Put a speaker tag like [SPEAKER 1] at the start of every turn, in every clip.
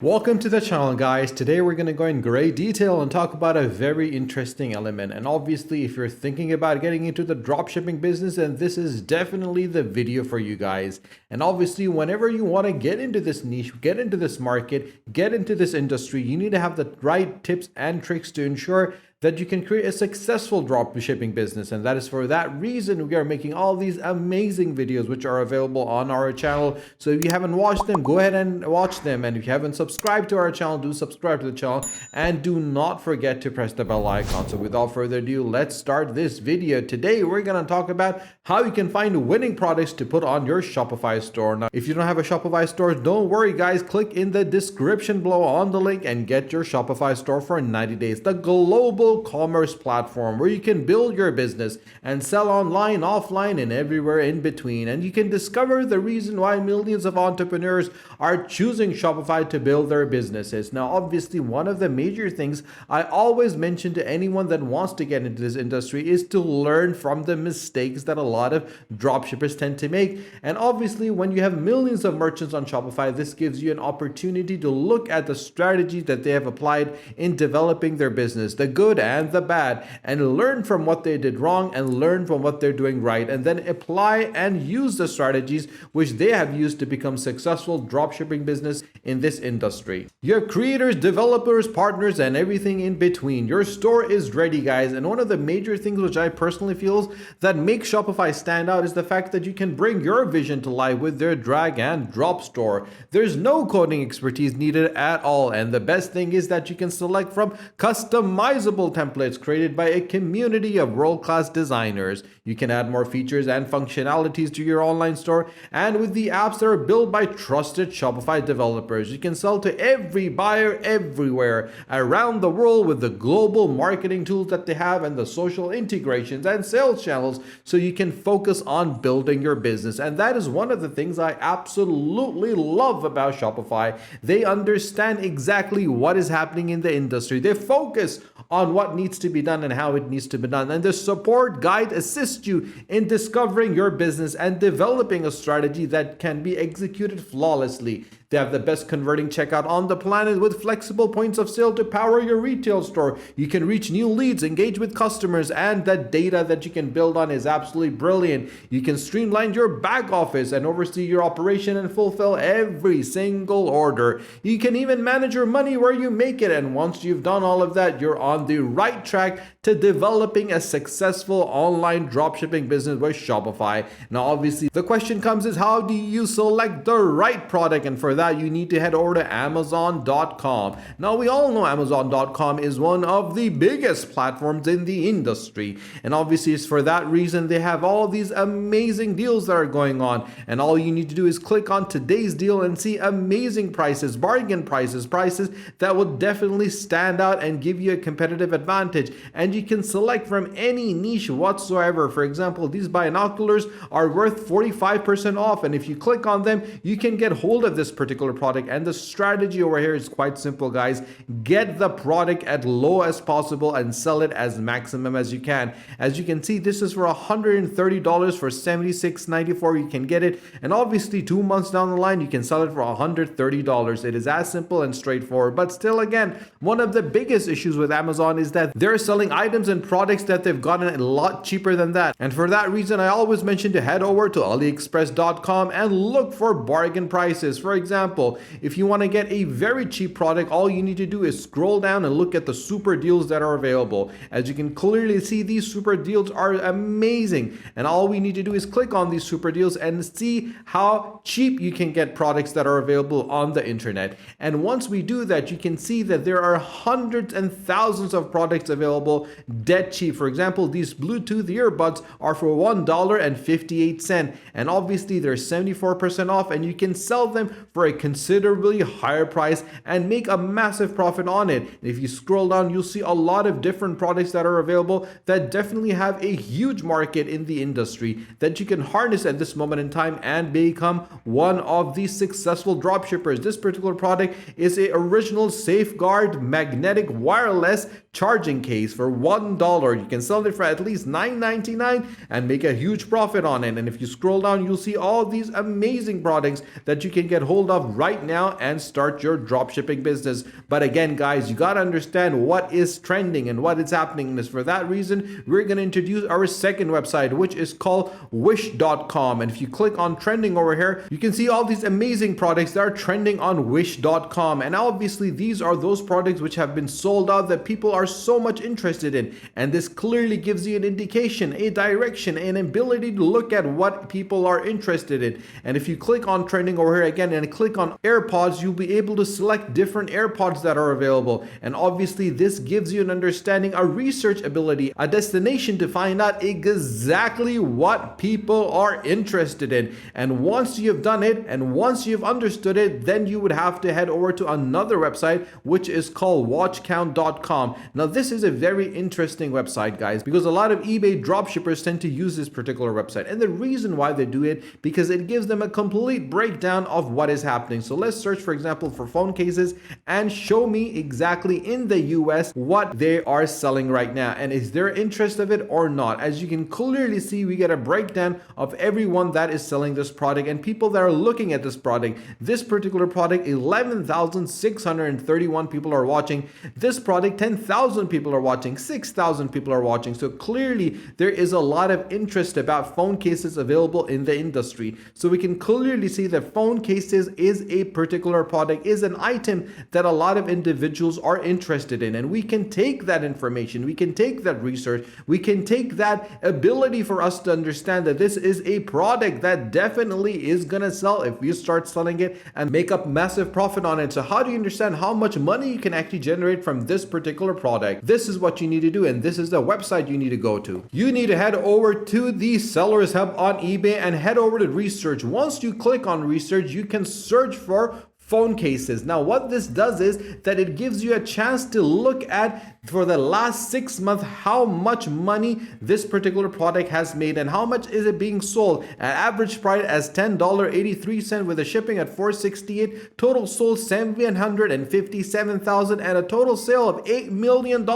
[SPEAKER 1] Welcome to the channel, guys. Today we're going to go in great detail and talk about a very interesting element. And obviously, if you're thinking about getting into the dropshipping business, then this is definitely the video for you guys. And obviously, whenever you want to get into this niche, get into this market, get into this industry, you need to have the right tips and tricks to ensure that you can create a successful dropshipping business. And that is for that reason we are making all these amazing videos which are available on our channel. So if you haven't watched them, go ahead and watch them. And if you haven't subscribed to our channel, do subscribe to the channel and do not forget to press the bell icon. So without further ado, let's start this video. Today we're going to talk about how you can find winning products to put on your Shopify store. Now, if you don't have a Shopify store, don't worry guys, click in the description below on the link and get your Shopify store for 90 days. The global commerce platform where you can build your business and sell online, offline, and everywhere in between. And you can discover the reason why millions of entrepreneurs are choosing Shopify to build their businesses. Now, obviously, one of the major things I always mention to anyone that wants to get into this industry is to learn from the mistakes that a lot of dropshippers tend to make. And obviously, when you have millions of merchants on Shopify, this gives you an opportunity to look at the strategies that they have applied in developing their business, the good and the bad, and learn from what they did wrong and learn from what they're doing right, and then apply and use the strategies which they have used to become successful dropshipping business in this industry. You have creators, developers, partners, and everything in between. Your store is ready, guys. And one of the major things which I personally feel that makes Shopify stand out is the fact that you can bring your vision to life with their drag and drop store. There's no coding expertise needed at all, and the best thing is that you can select from customizable templates created by a community of world-class designers. You can add more features and functionalities to your online store, and with the apps that are built by trusted Shopify developers, you can sell to every buyer everywhere around the world with the global marketing tools that they have and the social integrations and sales channels, so you can focus on building your business. And that is one of the things I absolutely love about Shopify. They understand exactly what is happening in the industry. They focus on what needs to be done and how it needs to be done. And the support guide assists you in discovering your business and developing a strategy that can be executed flawlessly. They have the best converting checkout on the planet with flexible points of sale to power your retail store. You can reach new leads, engage with customers, and the data that you can build on is absolutely brilliant. You can streamline your back office and oversee your operation and fulfill every single order. You can even manage your money where you make it. And once you've done all of that, you're on the right track to developing a successful online dropshipping business with Shopify. Now, obviously, the question comes is how do you select the right product? And for that, you need to head over to Amazon.com. Now, we all know Amazon.com is one of the biggest platforms in the industry. And obviously, it's for that reason they have all these amazing deals that are going on. And all you need to do is click on today's deal and see amazing prices, bargain prices, prices that will definitely stand out and give you a competitive advantage. And you can select from any niche whatsoever. For example, these binoculars are worth 45% off. And if you click on them, you can get hold of this particular product. And the strategy over here is quite simple, guys. Get the product at low as possible and sell it as maximum as you can. As you can see, this is for $130 for $76.94. You can get it. And obviously 2 months down the line, you can sell it for $130. It is as simple and straightforward. But still, again, one of the biggest issues with Amazon is that they're selling items and products that they've gotten a lot cheaper than that. And for that reason, I always mention to head over to AliExpress.com and look for bargain prices. For example, if you want to get a very cheap product, all you need to do is scroll down and look at the super deals that are available. As you can clearly see, these super deals are amazing. And all we need to do is click on these super deals and see how cheap you can get products that are available on the internet. And once we do that, you can see that there are hundreds and thousands of products available dead cheap. For example, these Bluetooth earbuds are for $1.58. And obviously they're 74% off, and you can sell them for a considerably higher price and make a massive profit on it. And if you scroll down, you'll see a lot of different products that are available that definitely have a huge market in the industry that you can harness at this moment in time and become one of these successful dropshippers. This particular product is a original Safeguard magnetic wireless charging case for $1. You can sell it for at least $9.99 and make a huge profit on it. And if you scroll down, you'll see all these amazing products that you can get hold yourself right now and start your dropshipping business. But again, guys, you got to understand what is trending and what is happening. And for that reason, we're going to introduce our second website, which is called wish.com. And if you click on trending over here, you can see all these amazing products that are trending on wish.com. And obviously, these are those products which have been sold out that people are so much interested in. And this clearly gives you an indication, a direction, an ability to look at what people are interested in. And if you click on trending over here again and click on AirPods, you'll be able to select different AirPods that are available. And obviously, this gives you an understanding, a research ability, a destination to find out exactly what people are interested in. And once you've done it and once you've understood it, then you would have to head over to another website, which is called watchcount.com. Now, this is a very interesting website, guys, because a lot of eBay dropshippers tend to use this particular website. And the reason why they do it, because it gives them a complete breakdown of what is happening. So let's search, for example, for phone cases and show me exactly in the US what they are selling right now. And is there interest of it or not? As you can clearly see, we get a breakdown of everyone that is selling this product and people that are looking at this product. This particular product, 11,631 people are watching. This product, 10,000 people are watching. 6,000 people are watching. So clearly there is a lot of interest about phone cases available in the industry. So we can clearly see that phone cases is a particular product, is an item that a lot of individuals are interested in. And we can take that information, we can take that research, we can take that ability for us to understand that this is a product that definitely is going to sell if you start selling it and make up massive profit on it. So how do you understand how much money you can actually generate from this particular product? This is what you need to do, and this is the website you need to go to. You need to head over to the Sellers Hub on eBay and head over to research. Once you click on research, you can search for phone cases. Now, what this does is that it gives you a chance to look at for the last 6 months how much money this particular product has made and how much is it being sold. An average price as $10.83 with a shipping at $4.68. Total sold $757,000 and a total sale of $8 million.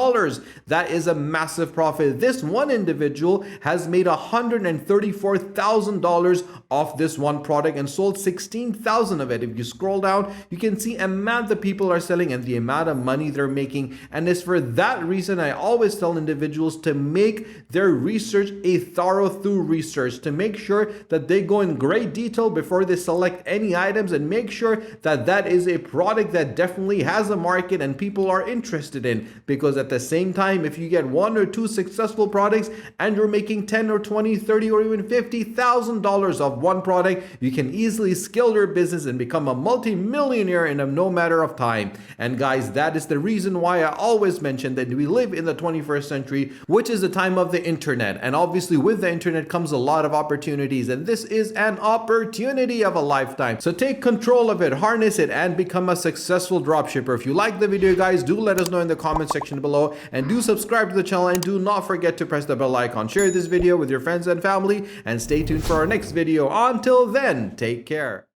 [SPEAKER 1] That is a massive profit. This one individual has made $134,000 off this one product and sold 16,000 of it. If you scroll down, you can see the amount that people are selling and the amount of money they're making. And it's for that reason I always tell individuals to make their research a thorough research, to make sure that they go in great detail before they select any items and make sure that that is a product that definitely has a market and people are interested in. Because at the same time, if you get 1 or 2 successful products and you're making 10 or 20, 30 or even $50,000 of one product, you can easily scale your business and become a multi-millionaire in no matter of time. And guys, that is the reason why I always mention that we live in the 21st century, which is the time of the internet. And obviously with the internet comes a lot of opportunities, and this is an opportunity of a lifetime. So take control of it, harness it, and become a successful dropshipper. If you like the video, guys, do let us know in the comment section below, and do subscribe to the channel, and do not forget to press the bell icon. Share this video with your friends and family, and stay tuned for our next video. Until then, take care.